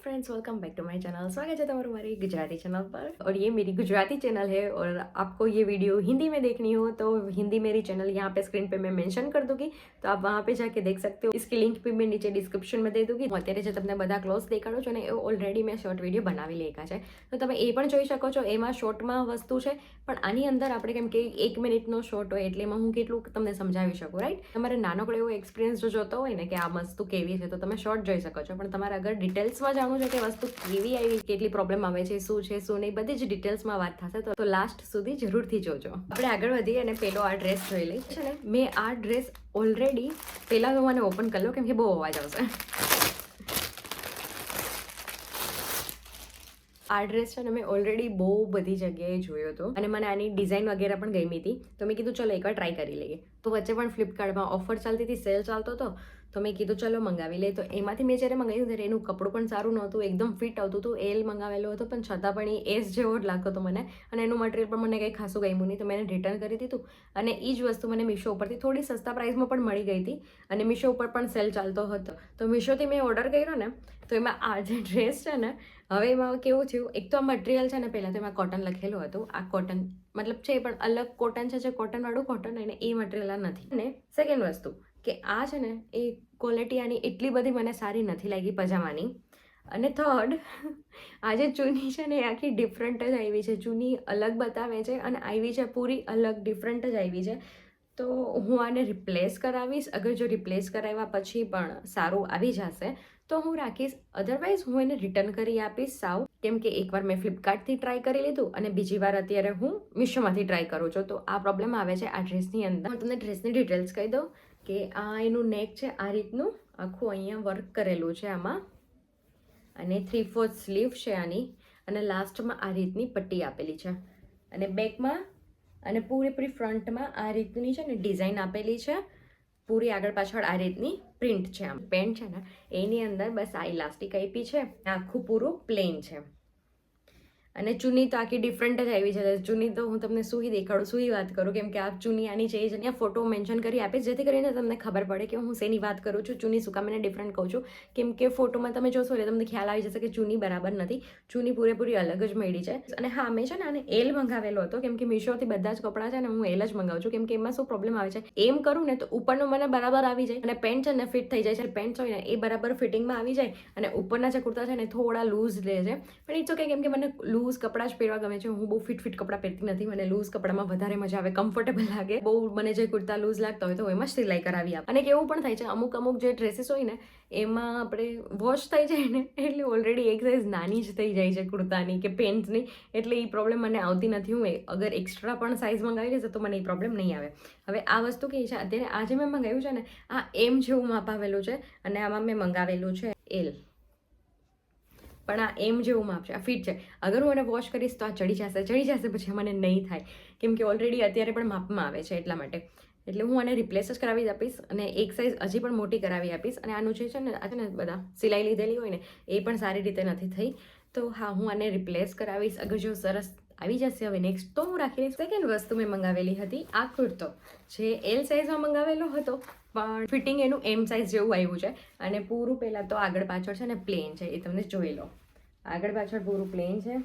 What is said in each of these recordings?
Friends, welcome back to my channel. स्वागत है तुम्हारा हमारी गुजराती चैनल पर। और ये मेरी गुजराती चैनल है और आपको ये वीडियो हिंदी में देखनी हो तो हिंदी मेरी चैनल यहाँ पे स्क्रीन पे मैं मेंशन कर दूंगी, तो आप वहाँ पे जाके देख सकते हो। इसकी लिंक भी मैं नीचे डिस्क्रिप्शन में दे दूंगी। અત્યારે જે તમને બધા ક્લોઝ દેખાડો છો ને એ ઓલરેડી મેં શોર્ટ વિડીયો બનાવી લેખા છે, તો તમે એ પણ જોઈ શકો છો। એમાં શોર્ટમાં વસ્તુ છે, પણ આની અંદર આપણે કેમ કે 1 મિનિટનો શોર્ટ હોય એટલે એમાં હું કેટલું તમને સમજાવી શકું, રાઈટ। તમારે નાનકડો એવો એક્સપિરિયન્સ જો જોતો હોય ને કે આ વસ્તુ કેવી છે તો તમે શોર્ટ જોઈ શકો છો, પણ તમારે અગર ડિટેલ્સમાં જાણવું છે કે વસ્તુ કેવી આવી, કેટલી પ્રોબ્લેમ આવે છે, શું છે શું નહીં, બધી જ ડિટેલ્સમાં વાત થશે, તો લાસ્ટ સુધી જરૂરથી જોજો। આપણે આગળ વધીએ અને પેલો આ ડ્રેસ જોઈ લઈ છે ને। મેં આ ડ્રેસ ઓલરેડી પહેલાં તો મને ઓપન કરી લો કેમ કે બહુ અવાજ આવશે। આ ડ્રેસ છે ને મેં ઓલરેડી બહુ બધી જગ્યાએ જોયો હતો અને મને આની ડિઝાઇન વગેરે પણ ગમી હતી, તો મેં કીધું ચલો એકવાર ટ્રાય કરી લઈએ। તો વચ્ચે પણ ફ્લિપકાર્ટમાં ઓફર ચાલતી હતી, સેલ ચાલતો હતો, તો મેં કીધું ચલો મંગાવી લઈએ। તો એમાંથી મેં જ્યારે મંગાવ્યું ત્યારે એનું કપડું પણ સારું નહોતું, એકદમ ફિટ આવતું હતું। એલ મંગાવેલો હતો પણ છતાં પણ એ એસ જેવો જ લાગતો હતો મને, અને એનું મટીરિયલ પણ મને કંઈ ખાસું ગમ્યું નહીં, તો મેં રિટર્ન કરી દીધું। અને એ જ વસ્તુ મને મીશો ઉપરથી થોડી સસ્તા પ્રાઇસમાં પણ મળી ગઈ હતી અને મીશો ઉપર પણ સેલ ચાલતો હતો, તો મીશોથી મેં ઓર્ડર કર્યો ને, તો એમાં આ જે ડ્રેસ છે ને, હવે એમાં કેવું થયું, એક તો આ મટીરિયલ છે ને, પહેલાં તો એમાં કોટન લખેલું હતું, આ કોટન મતલબ છે પણ અલગ કોટન છે, જે કોટનવાળું કોટન અને એ મટીરિયલ આ નથી। અને સેકન્ડ વસ્તુ કે આ છે ને એ ક્વોલિટી આની એટલી બધી મને સારી નથી લાગી પજામાની। અને થર્ડ, આ જે ચૂની છે ને એ આખી ડિફરન્ટ જ આવી છે, ચૂની અલગ બતાવે છે અને આવી છે પૂરી અલગ ડિફરન્ટ જ આવી છે। તો હું આને રિપ્લેસ કરાવીશ, અગર જો રિપ્લેસ કરાવ્યા પછી પણ સારું આવી જશે તો હું રાખીશ, અધરવાઇઝ હું એને રિટર્ન કરી આપીશ સાવ, કેમ કે એકવાર મેં ફ્લિપકાર્ટથી ટ્રાય કરી લીધું અને બીજી વાર અત્યારે હું મીશોમાંથી ટ્રાય કરું છું, તો આ પ્રોબ્લેમ આવે છે આ ડ્રેસની અંદર। હું તમને ડ્રેસની ડિટેલ્સ કહી દઉં કે આ એનું નેક છે, આ રીતનું આખું અહીંયા વર્ક કરેલું છે આમાં, અને 3/4 સ્લીવ છે આની, અને લાસ્ટમાં આ રીતની પટ્ટી આપેલી છે, અને બેકમાં અને પૂરેપૂરી ફ્રન્ટમાં આ રીતની છે ને ડિઝાઇન આપેલી છે, પૂરી આગળ પાછળ આ રીતની પ્રિન્ટ છે। આમ પેન્ટ છે ને એની અંદર બસ આ ઇલાસ્ટિક આપી છે, આખું પૂરું પ્લેન છે, અને ચૂની તો આખી ડિફરન્ટ જ આવી છે। ચૂની તો હું તમને સુઈ દેખાડું, સુઈ વાત કરું, કેમ કે આ ચૂની આની છે જ, અહીંયા ફોટો મેન્શન કરી આપીશ જેથી કરીને તમને ખબર પડે કે હું શેની વાત કરું છું। ચૂની શું કામ એને ડિફરન્ટ કહું છું, કેમ કે ફોટોમાં તમે જોશો એટલે તમને ખ્યાલ આવી જશે કે ચૂની બરાબર નથી, ચૂની પૂરેપૂરી અલગ જ મળી છે। અને હા, મેં છે ને આને એલ મંગાવેલો હતો, કેમ કે મીશોથી બધા જ કપડાં છે ને હું એલ જ મંગાવું છું, કેમ કે એમાં શું પ્રોબ્લેમ આવે છે, એમ કરું ને તો ઉપરનો મને બરાબર આવી જાય અને પેન્ટ છે ને ફિટ થઈ જાય છે, પેન્ટ હોય ને એ બરાબર ફિટિંગમાં આવી જાય, અને ઉપરના જે કુર્તા છે ને થોડા લૂઝ રહે છે, પણ ઇટ્સ ઓકે, કેમ કે મને લૂઝ કપડાં જ પહેરવા ગમે છે। હું બહુ ફિટ કપડાં પહેરતી નથી, મને લૂઝ કપડામાં વધારે મજા આવે, કમ્ફર્ટેબલ લાગે બહુ। મને જે કુર્તા લૂઝ લાગતા હોય તો એમાં સિલાઈ કરાવી આપે। અને કેવું પણ થાય છે, અમુક જે ડ્રેસીસ હોય ને એમાં આપણે વોશ થઈ જાય ને એટલે ઓલરેડી એક સાઇઝ નાની જ થઈ જાય છે કુર્તાની કે પેન્ટ્સની, એટલે એ પ્રોબ્લેમ મને આવતી નથી। હું અગર એક્સ્ટ્રા પણ સાઇઝ મંગાવી લેશે તો મને એ પ્રોબ્લેમ નહીં આવે। હવે આ વસ્તુ કેવી છે, અત્યારે આજે મેં મંગાવ્યું છે ને આ એમ જેવું માપ આવેલું છે, અને આમાં મેં મંગાવેલું છે એલ, પણ આ એમ જેવું માપ છે, આ ફિટ છે। અગર હું એને વોશ કરીશ તો આ ચડી જશે પછી મને નહીં થાય, કેમ કે ઓલરેડી અત્યારે પણ માપમાં આવે છે, એટલા માટે એટલે હું આને રિપ્લેસ જ કરાવી આપીશ અને એક સાઇઝ હજી પણ મોટી કરાવી આપીશ। અને આનું જે છે ને આ છે ને બધા સિલાઈ લીધેલી હોય ને એ પણ સારી રીતે નથી થઈ, તો હા હું આને રિપ્લેસ કરાવીશ અગર જો સરસ આવી જશે। હવે નેક્સ્ટ તો હું રાખી લઈશ। સેકન્ડ વસ્તુ મેં મંગાવેલી હતી આ કુર્તો, જે એલ સાઇઝમાં મંગાવેલો હતો પણ ફિટિંગ એનું એમ સાઇઝ જેવું આવ્યું છે, અને પૂરું પહેલાં તો આગળ પાછળ છે ને પ્લેન છે, એ તમને જોઈ લો, આગળ પાછળ પૂરું પ્લેન છે,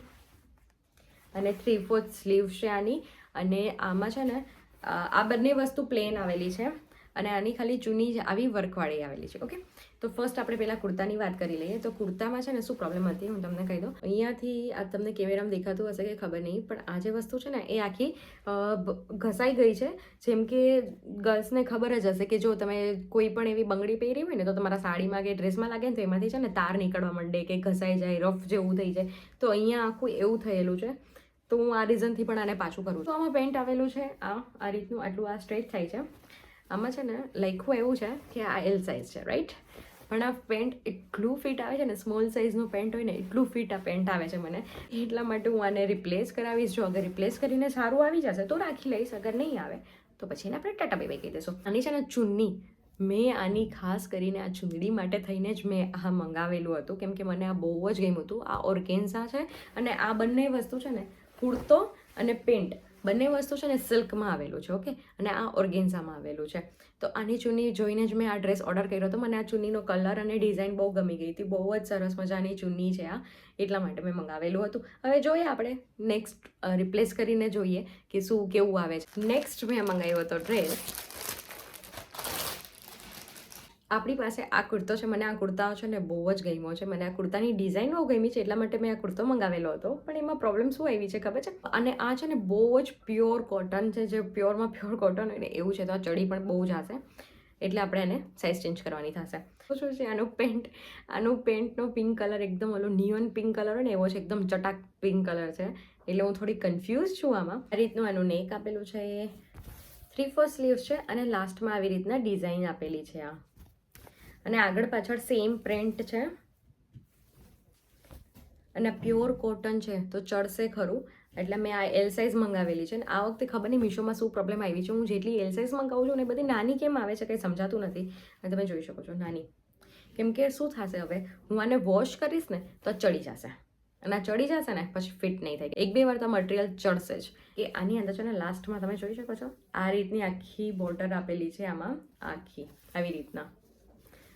અને 3/4 સ્લીવ છે આની, અને આમાં છે ને આ બંને વસ્તુ પ્લેન આવેલી છે, અને આની ખાલી ચૂની આવી વર્કવાળી આવેલી છે। ઓકે, તો ફર્સ્ટ આપણે પહેલાં કુર્તાની વાત કરી લઈએ। તો કુર્તામાં છે ને શું પ્રોબ્લેમ હતી હું તમને કહી દઉં। અહીંયાથી આ તમને કેમેરામાં દેખાતું હશે કે ખબર નહીં, પણ આ જે વસ્તુ છે ને એ આખી ઘસાઈ ગઈ છે। જેમ કે ગર્લ્સને ખબર જ હશે કે જો તમે કોઈ પણ એવી બંગડી પહેરી હોય ને તો તમારા સાડીમાં કે ડ્રેસમાં લાગે ને તો એમાંથી છે ને તાર નીકળવા માંડે કે ઘસાઈ જાય, રફ જેવું થઈ જાય, તો અહીંયા આખું એવું થયેલું છે, તો હું આ રીઝનથી પણ આને પાછું કરું છું। તો આમાં પેન્ટ આવેલું છે આ રીતનું, આટલું આ સ્ટ્રેટ થાય છે। આમાં છે ને લખવું એવું છે કે આ એલ સાઇઝ છે, રાઈટ, પણ આ પેન્ટ એટલું ફિટ આવે છે ને, સ્મોલ સાઇઝનું પેન્ટ હોય ને એટલું ફિટ આ પેન્ટ આવે છે મને, એટલા માટે હું આને રિપ્લેસ કરાવીશ। જો અગર રિપ્લેસ કરીને સારું આવી જશે તો રાખી લઈશ, અગર નહીં આવે તો પછી એને આપણે ટાટા બાય બાય કહી દઈશું। આની છે ને ચુન્ની, મેં આની ખાસ કરીને આ ચૂંદડી માટે થઈને જ મેં આ મંગાવેલું હતું, કેમ કે મને આ બહુ જ ગમ્યું હતું। આ ઓર્ગેન્ઝા છે, અને આ બંને વસ્તુ છે ને કુર્તો અને પેન્ટ બંને વસ્તુ છે ને સિલ્કમાં આવેલું છે, ઓકે, અને આ ઓર્ગેન્ઝામાં આવેલું છે. તો આની ચૂની જોઈને જ મેં આ ડ્રેસ ઓર્ડર કર્યો હતો. મને આ ચૂનીનો કલર અને ડિઝાઇન બહુ ગમી ગઈ હતી. બહુ જ સરસ મજાની ચૂની છે આ, એટલા માટે મેં મંગાવેલું હતું. હવે જોઈએ આપણે નેક્સ્ટ રિપ્લેસ કરીને જોઈએ કે શું કેવું આવે છે. નેક્સ્ટ મેં મંગાવ્યો હતો ડ્રેસ. આપણી પાસે આ કુર્તો છે. મને આ કુર્તા છે ને બહુ જ ગમ્યો છે. મને આ કુર્તાની ડિઝાઇન બહુ ગમી છે, એટલા માટે મેં આ કુર્તો મંગાવેલો હતો. પણ એમાં પ્રોબ્લેમ શું આવી છે ખબર છે? અને આ છે ને બહુ જ પ્યોર કોટન છે, જે પ્યોરમાં પ્યોર કોટન હોય ને એવું છે. તો આ ચડી પણ બહુ જ હશે, એટલે આપણે એને સાઇઝ ચેન્જ કરવાની થશે. શું છે આનું પેન્ટનો પિંક કલર એકદમ ઓલો નિયોન પિંક કલર હોય ને એવો છે, એકદમ ચટાક પિંક કલર છે. એટલે હું થોડી કન્ફ્યુઝ છું આમાં. આ રીતનું આનું નેક આપેલું છે, 3/4 સ્લીવ્સ છે અને લાસ્ટમાં આવી રીતના ડિઝાઇન આપેલી છે આ. અને આગળ પાછળ સેમ પ્રિન્ટ છે અને પ્યોર કોટન છે, તો ચડશે ખરું. એટલે મેં આ એલ સાઇઝ મંગાવેલી છે. ને આ વખતે ખબર નહીં મીશોમાં શું પ્રોબ્લેમ આવી છે. હું જેટલી એલ સાઇઝ મંગાવું છું ને બધી નાની કેમ આવે છે કંઈ સમજાતું નથી. અને તમે જોઈ શકો છો નાની, કેમ કે શું થશે હવે હું આને વોશ કરીશ ને તો ચડી જશે, અને આ ચડી જશે ને પછી ફિટ નહીં થાય. 1-2 વાર તો મટીરિયલ ચડશે જ. કે આની અંદર છે ને લાસ્ટમાં તમે જોઈ શકો છો આ રીતની આખી બોર્ડર આપેલી છે આમાં, આખી આવી રીતના.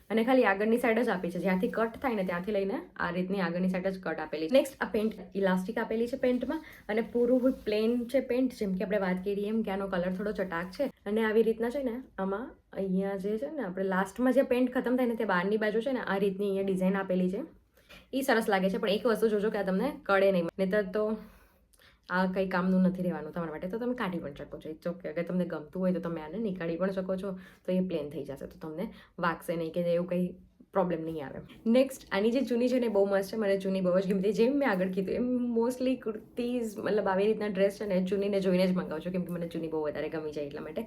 અને ખાલી આગળની સાઈડ જ આપી છે, જ્યાંથી કટ થાય ને ત્યાંથી લઈને આ રીતની આગળની સાઈડ જ કટ આપેલી. નેક્સ્ટ આ પેન્ટ ઇલાસ્ટિક આપેલી છે પેન્ટમાં, અને પૂરું પ્લેન છે પેન્ટ, જેમ કે આપણે વાત કરીએ એમ કે આનો કલર થોડો ચટાક છે. અને આવી રીતના છે ને આમાં અહીંયા જે છે ને આપણે લાસ્ટમાં જે પેન્ટ ખતમ થાય ને તે બહારની બાજુ છે ને આ રીતની અહીંયા ડિઝાઇન આપેલી છે. એ સરસ લાગે છે, પણ એક વસ્તુ જોજો કે આ તમને કળે નહીં, નહીંતર તો આ કંઈ કામનું નથી રહેવાનું તમારા માટે. તો તમે કાઢી પણ શકો છો, ઇટ્સ ઓકે. અગર તમને ગમતું હોય તો તમે આને નીકાળી પણ શકો છો, તો એ પ્લેન થઈ જશે, તો તમને વાગશે નહીં કે એવું કંઈ પ્રોબ્લેમ નહીં આવે. નેક્સ્ટ આની જે ચૂની છે ને બહુ મસ્ત છે. મને ચૂની બહુ જ ગમતી. જેમ મેં આગળ કીધું એમ મોસ્ટલી કુર્તીઝ મતલબ આવી રીતના ડ્રેસ છે ને ચૂનીને જોઈને જ મંગાવું છું, કેમ કે મને ચૂની બહુ વધારે ગમી જાય એટલા માટે.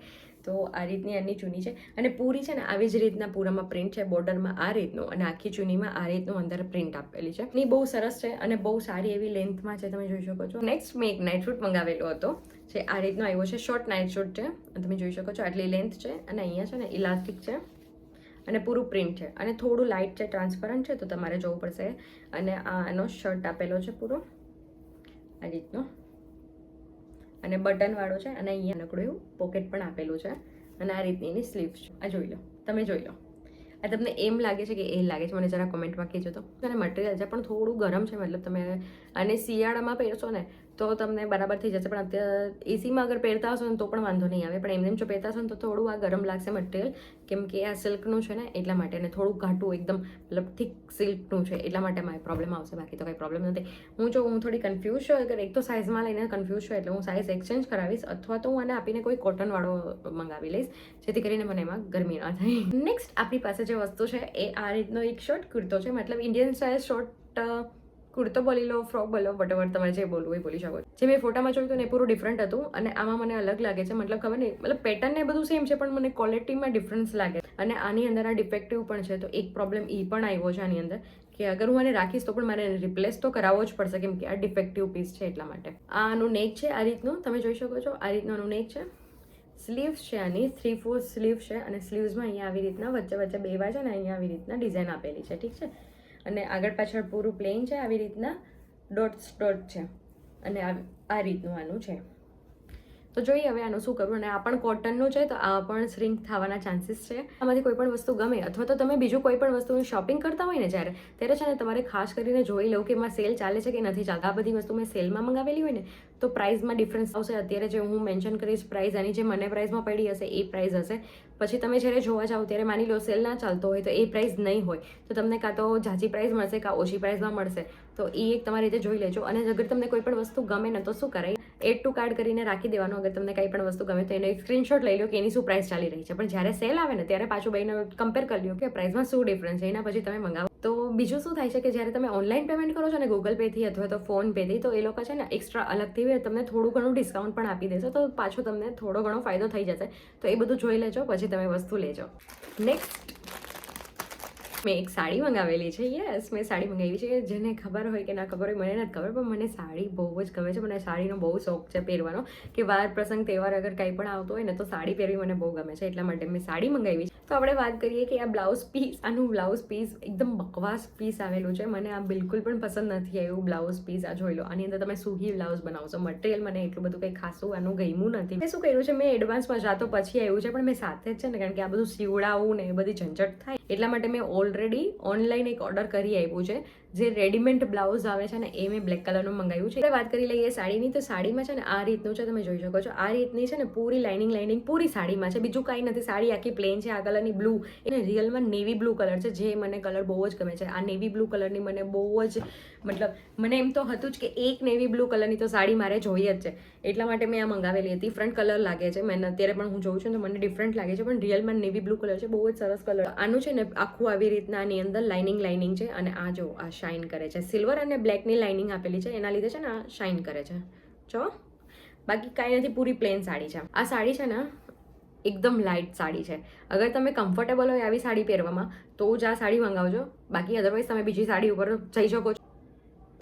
તો આ રીતની આની ચૂની છે, અને પૂરી છે ને આવી જ રીતના પૂરામાં પ્રિન્ટ છે, બોર્ડરમાં આ રીતનું, અને આખી ચૂનીમાં આ રીતનું અંદર પ્રિન્ટ આપેલી છે. એ બહુ સરસ છે અને બહુ સારી એવી લેન્થમાં છે, તમે જોઈ શકો છો. નેક્સ્ટ મેં એક નાઇટ શૂટ મંગાવેલો હતો, જે આ રીતનો આવ્યો છે. શોર્ટ નાઇટ શૂટ છે, તમે જોઈ શકો છો આટલી લેન્થ છે, અને અહીંયા છે ને ઇલાસ્ટિક છે અને પૂરું પ્રિન્ટ છે, અને થોડું લાઇટ છે, ટ્રાન્સપરન્ટ છે, તો તમારે જોવું પડશે. અને આનો શર્ટ આપેલો છે પૂરો આ રીતનો, અને બટનવાળો છે, અને અહીંયા નકડું એવું પોકેટ પણ આપેલું છે, અને આ રીતની એની સ્લીવ્સ છે. આ જોઈ લો, તમે જોઈ લો. આ તમને એમ લાગે છે કે એ લાગે છે, મને જરા કોમેન્ટમાં કહેજો. તો અને મટીરિયલ છે પણ થોડું ગરમ છે, મતલબ તમે આને શિયાળામાં પહેરશો ને તો તમને બરાબર થઈ જશે. પણ અત્યારે એસીમાં અગર પહેરતા હશો ને તો પણ વાંધો નહીં આવે, પણ એમ જો પહેરતા હશો ને તો થોડું આ ગરમ લાગશે મટીરિયલ, કેમ કે આ સિલ્કનું છે ને એટલા માટે, અને થોડું ઘાટું એકદમ મતલબ થીક સિલ્કનું છે એટલા માટે મારે પ્રોબ્લેમ આવશે, બાકી તો કંઈ પ્રોબ્લેમ નથી. હું થોડી કન્ફ્યુઝ છું, અગર એક તો સાઇઝમાં લઈને કન્ફ્યુઝ છું, એટલે હું સાઇઝ એક્સચેન્જ કરાવીશ, અથવા તો હું આને આપીને કોઈ કોટનવાળો મંગાવી લઈશ, જેથી કરીને મને એમાં ગરમી ના થાય. નેક્સ્ટ આપણી પાસે જે વસ્તુ છે એ આ રીતનો એક શોર્ટ કુર્તો છે, મતલબ ઇન્ડિયન સ્ટાઇલ શોર્ટ કુર્તો બોલી લો, ફ્રોક બોલો, વટએવર તમારે જે બોલવું એ બોલી શકો. જે મેં ફોટામાં જોયું હતું ને એ પૂરું ડિફરન્ટ હતું, અને આમાં મને અલગ લાગે છે. મતલબ ખબર નહીં, મતલબ પેટર્ન ને બધું સેમ છે, પણ મને ક્વોલિટીમાં ડિફરન્સ લાગે. અને આની અંદર આ ડિફેક્ટિવ પણ છે, તો એક પ્રોબ્લેમ એ પણ આવ્યો છે આની અંદર, કે અગર હું આને રાખીશ તો પણ મારે રિપ્લેસ તો કરાવવો જ પડશે, કેમ કે આ ડિફેક્ટિવ પીસ છે એટલા માટે. આનું નેક છે આ રીતનું, તમે જોઈ શકો છો આ રીતનું આનું નેક છે. સ્લીવ્સ છે આની 3/4 સ્લીવ છે, અને સ્લીવ્સમાં અહીંયા આવી રીતના વચ્ચે બે બાજુ ને અહીંયા આવી રીતના ડિઝાઇન આપેલી છે, ઠીક છે. અને આગળ પાછળ પૂરું પ્લેન છે, આવી રીતના ડોટ્સ છે, અને આ રીતનું આનું છે. તો જોઈએ હવે આનું શું કરવું. અને આ પણ કોટનનું છે, તો આ પણ શ્રિંક થવાના ચાન્સીસ છે. આમાંથી કોઈ પણ વસ્તુ ગમે, અથવા તો તમે બીજું કોઈ પણ વસ્તુની શોપિંગ કરતા હોય ને ત્યારે છે ને તમારે ખાસ કરીને જોઈ લો કે એમાં સેલ ચાલે છે કે નથી ચાલતા. આ બધી વસ્તુ મેં સેલમાં મંગાવેલી હોય ને તો પ્રાઇસમાં ડિફરન્સ આવશે. અત્યારે જે હું મેન્શન કરીશ પ્રાઇસ, આની જે મને પ્રાઇસમાં પડી હશે એ પ્રાઇસ હશે. પછી તમે જ્યારે જોવા જાઓ ત્યારે માની લો સેલ ના ચાલતો હોય તો એ પ્રાઇસ નહીં હોય, તો તમને કાં તો ઝાઝી પ્રાઇસ મળશે કાં ઓછી પ્રાઇસમાં મળશે. તો એ એક તમારી રીતે જોઈ લેજો. અને અગર તમને કોઈ પણ વસ્તુ ગમે ને તો શું કરાય, એડ ટુ કાર્ડ કરીને રાખી દેવાનું. અગર તમને કંઈ પણ વસ્તુ ગમે તો એનો એક સ્ક્રીનશોટ લઈ લો કે એની શું પ્રાઇસ ચાલી રહી છે. પણ જ્યારે સેલ આવે ને ત્યારે પાછું બેને કમ્પેર કરી લો કે પ્રાઇસમાં શું ડિફરન્સ છે, એના પછી તમે મંગાવો. તો બીજું શું થાય છે કે જ્યારે તમે ઓનલાઈન પેમેન્ટ કરો છો ને ગૂગલ પેથી અથવા તો ફોન પેથી, તો એ લોકો છે ને એક્સ્ટ્રા અલગથી તમને થોડું ઘણું ડિસ્કાઉન્ટ પણ આપી દેશે, તો પાછો તમને થોડો ઘણો ફાયદો થઈ જશે. તો એ બધું જોઈ લેજો પછી તમે વસ્તુ લેજો. નેક્સ્ટ મેં એક સાડી મંગાવેલી છે. યસ, મેં સાડી મંગાવી છે. જેને ખબર હોય કે ના ખબર હોય મને નથી ખબર, પણ મને સાડી બહુ જ ગમે છે. મને સાડીનો બહુ શોખ છે પહેરવાનો, કે વાર પ્રસંગ તહેવાર અગર કંઈ પણ આવતો હોય ને તો સાડી પહેરવી મને બહુ ગમે છે. એટલા માટે મેં સાડી મંગાવી છે. તો આપણે વાત કરીએ કે આ બ્લાઉઝ પીસ, આનું બ્લાઉઝ પીસ એકદમ બકવાસ પીસ આવેલું છે. મને આ બિલકુલ પણ પસંદ નથી આવ્યું બ્લાઉઝ પીસ. આ જોઈ લો, આની અંદર તમે સૂહી બ્લાઉઝ બનાવશો. મટીરિયલ મને એટલું બધું કંઈ ખાસું આનું ગમ્યું નથી. મેં શું કર્યું છે, મેં એડવાન્સમાં જાતો પછી આવ્યું છે, પણ મેં સાથે જ છે ને, કારણ કે આ બધું સીવડાવવું ને એ બધી ઝંઝટ થાય એટલા માટે મેં ઓલરેડી ઓનલાઈન એક ઓર્ડર કરી આપ્યું છે. જે રેડીમેડ બ્લાઉઝ આવે છે ને એ મેં બ્લેક કલરનું મંગાવ્યું છે. વાત કરી લઈએ સાડીની, તો સાડીમાં છે ને આ રીતનું છે, તમે જોઈ શકો છો. આ રીતની છે ને પૂરી લાઇનિંગ પૂરી સાડીમાં છે, બીજું કાંઈ નથી. સાડી આખી પ્લેન છે. આ કલરની બ્લુ, એને રિયલમાં નેવી બ્લુ કલર છે, જે મને કલર બહુ જ ગમે છે. આ નેવી બ્લુ કલરની મને બહુ જ, મતલબ મને એમ તો હતું જ કે એક નેવી બ્લુ કલરની તો સાડી મારે જોઈએ જ છે. એટલા માટે મેં આ મંગાવેલી હતી. ડિફરન્ટ કલર લાગે છે, મેં અત્યારે પણ હું જોઉં છું તો મને ડિફરન્ટ લાગે છે, પણ રિયલમાં નેવી બ્લુ કલર છે. બહુ જ સરસ કલર. આનું છે ને આખું આવી રીતના આની અંદર લાઇનિંગ છે, અને આ જો આ શાઇન કરે છે. સિલ્વર અને બ્લેકની લાઇનિંગ આપેલી છે, એના લીધે છે ને આ શાઇન કરે છે. જો બાકી કાંઈ નથી, પૂરી પ્લેન સાડી છે. આ સાડી છે ને એકદમ લાઇટ સાડી છે. અગર તમે કમ્ફર્ટેબલ હોય આવી સાડી પહેરવામાં તો જ આ સાડી મંગાવજો. બાકી અધરવાઇઝ તમે બીજી સાડી ઉપર જઈ શકો છો.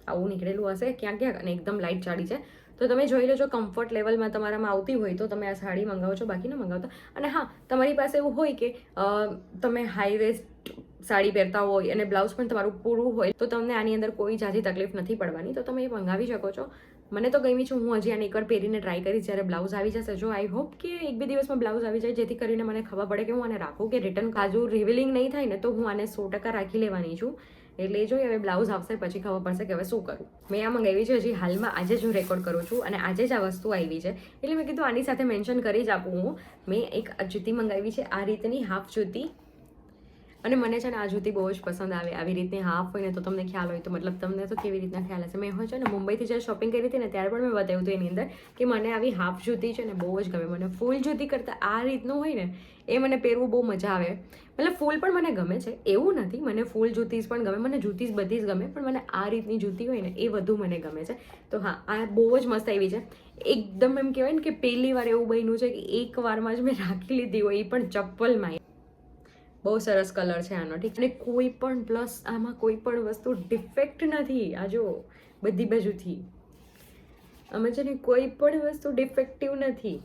આવું નીકળેલું હશે ક્યાંક અને એકદમ લાઇટ સાડી છે. તો તમે જોઈ લેજો, કમ્ફર્ટ લેવલમાં તમારામાં આવતી હોય તો તમે આ સાડી મંગાવો છો, બાકી ન મંગાવતા. અને હા, તમારી પાસે એવું હોય કે તમે હાઈ વેસ્ટ સાડી પહેરતા હોય અને બ્લાઉઝ પણ તમારું પૂરું હોય તો તમને આની અંદર કોઈ જાજી તકલીફ નથી પડવાની, તો તમે એ મંગાવી શકો છો. મને તો ગમી છે. હું હજી આને એકવાર પહેરીને ટ્રાય કરીશ જ્યારે બ્લાઉઝ આવી જશે. જો આઈ હોપ કે 1-2 દિવસમાં બ્લાઉઝ આવી જાય, જેથી કરીને મને ખબર પડે કે હું આને રાખું કે રિટર્ન. કાજુ રિવીલિંગ નહીં થાય ને તો હું આને 100% રાખી લેવાની છું. એટલે એ જોઈએ, હવે બ્લાઉઝ આવશે પછી ખબર પડશે કે હવે શું કરું. મેં આ મંગાવી છે હજી હાલમાં, આજે જ હું રેકોર્ડ કરું છું અને આજે જ આ વસ્તુ આવી છે, એટલે મેં કીધું આની સાથે મેન્શન કરી જ આપું હું. મેં એક જૂતી મંગાવી છે, આ રીતની હાફ જૂતી. અને મને છે ને આ જૂતી બહુ જ પસંદ આવે. આવી રીતની હાફ હોય ને તો તમને ખ્યાલ હોય તો, મતલબ તમને તો કેવી રીતના ખ્યાલ હશે. મેં હોય છે ને મુંબઈથી જ્યારે શોપિંગ કરી હતી ને ત્યારે પણ મેં બતાવ્યું હતું એની અંદર કે મને આવી હાફ જૂતી છે ને બહુ જ ગમે. મને ફૂલ જૂતી કરતાં આ રીતનું હોય ને એ મને પહેરવું બહુ મજા આવે. મતલબ ફૂલ પણ મને ગમે છે, એવું નથી. મને ફૂલ જૂતીસ પણ ગમે, મને જૂતીસ બધી જ ગમે, પણ મને આ રીતની જૂતી હોય ને એ વધુ મને ગમે છે. તો હા, આ બહુ જ મસ્ત આવી છે. એકદમ એમ કહેવાય ને કે પહેલી વાર એવું બન્યું છે કે એક વારમાં જ મેં રાખી લીધી હોય, એ પણ ચપ્પલમાં. બહુ સરસ કલર છે આનો, ઠીક. અને કોઈ પણ પ્લસ આમાં કોઈ પણ વસ્તુ ડિફેક્ટ નથી. આ જો બધી બાજુથી આમાં છે ને કોઈ પણ વસ્તુ ડિફેક્ટિવ નથી.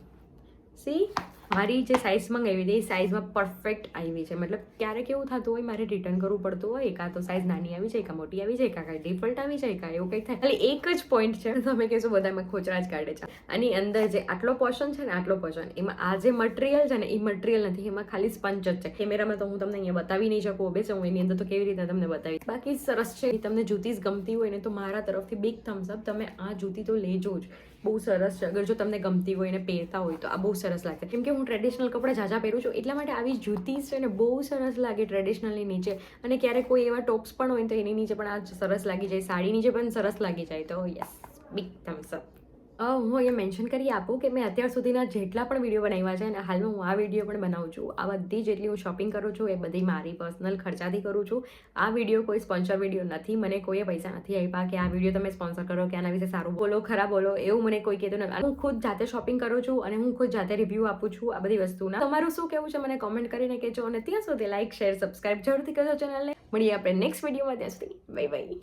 સી, મારી જે સાઇઝ મંગાવી હતી એ સાઇઝમાં પરફેક્ટ આવી છે. મતલબ ક્યારેક એવું થતું હોય મારે રિટર્ન કરવું પડતું હોય, કાં તો સાઇઝ નાની આવી જાય, કાં મોટી આવી જાય, કાં કાંઈ ડિફોલ્ટ આવી જાય, કાં એવું કંઈક થાય. ખાલી એક જ પોઈન્ટ છે, તમે કહેશો બધામાં ખોચરા જ કાઢે છે. આની અંદર જે આટલો પોર્શન છે ને, આટલો પોર્શન, એમાં આ જે મટીરિયલ છે ને એ મટીરિયલ નથી, એમાં ખાલી સ્પંચ જ છે. કેમેરામાં તો હું તમને અહીંયા બતાવી નહીં શકું, ઓબેસ હું એની અંદર તો કેવી રીતે તમને બતાવી. બાકી સરસ છે. તમને જૂતીસ ગમતી હોય ને તો મારા તરફથી બિગ થમ્સ અપ. તમે આ જૂતી તો લેજો જ, બહુ સરસ છે. અગર જો તમને ગમતી હોય ને પહેરતા હોય તો આ બહુ સરસ લાગશે. કેમ કે હું ટ્રેડિશનલ કપડાં ઝાઝા પહેરું છું, એટલા માટે આવી જૂતી છે ને બહુ સરસ લાગે ટ્રેડિશનલની નીચે. અને ક્યારેક કોઈ એવા ટોપ્સ પણ હોય તો એની નીચે પણ આ સરસ લાગી જાય, સાડી નીચે પણ સરસ લાગી જાય. તો યસ, બિગ થમ્સ અપ. હું અહીંયા મેન્શન કરી આપું કે મેં અત્યાર સુધીના જેટલા પણ વિડીયો બનાવ્યા છે અને હાલમાં હું આ વિડીયો પણ બનાવું છું, આ બધી જેટલી હું શોપિંગ કરું છું એ બધી મારી પર્સનલ ખર્ચાથી કરું છું. આ વિડીયો કોઈ સ્પોન્સર વિડીયો નથી. મને કોઈએ પૈસા નથી આપ્યા કે આ વિડીયો તમે સ્પોન્સર કરો, કે આના વિશે સારું બોલો, ખરાબ બોલો, એવું મને કોઈ કહેતું નથી. હું ખુદ જાતે શોપિંગ કરું છું અને હું ખુદ જાતે રિવ્યૂ આપું છું આ બધી વસ્તુના. તમારું શું કહેવું છે મને કોમેન્ટ કરીને કહેજો. અને ત્યાં સુધી લાઈક, શેર, સબસ્ક્રાઇબ જરૂરથી કરજો ચેનલને. મળીએ આપણે નેક્સ્ટ વિડીયોમાં. ત્યાં સુધી બાય બાય.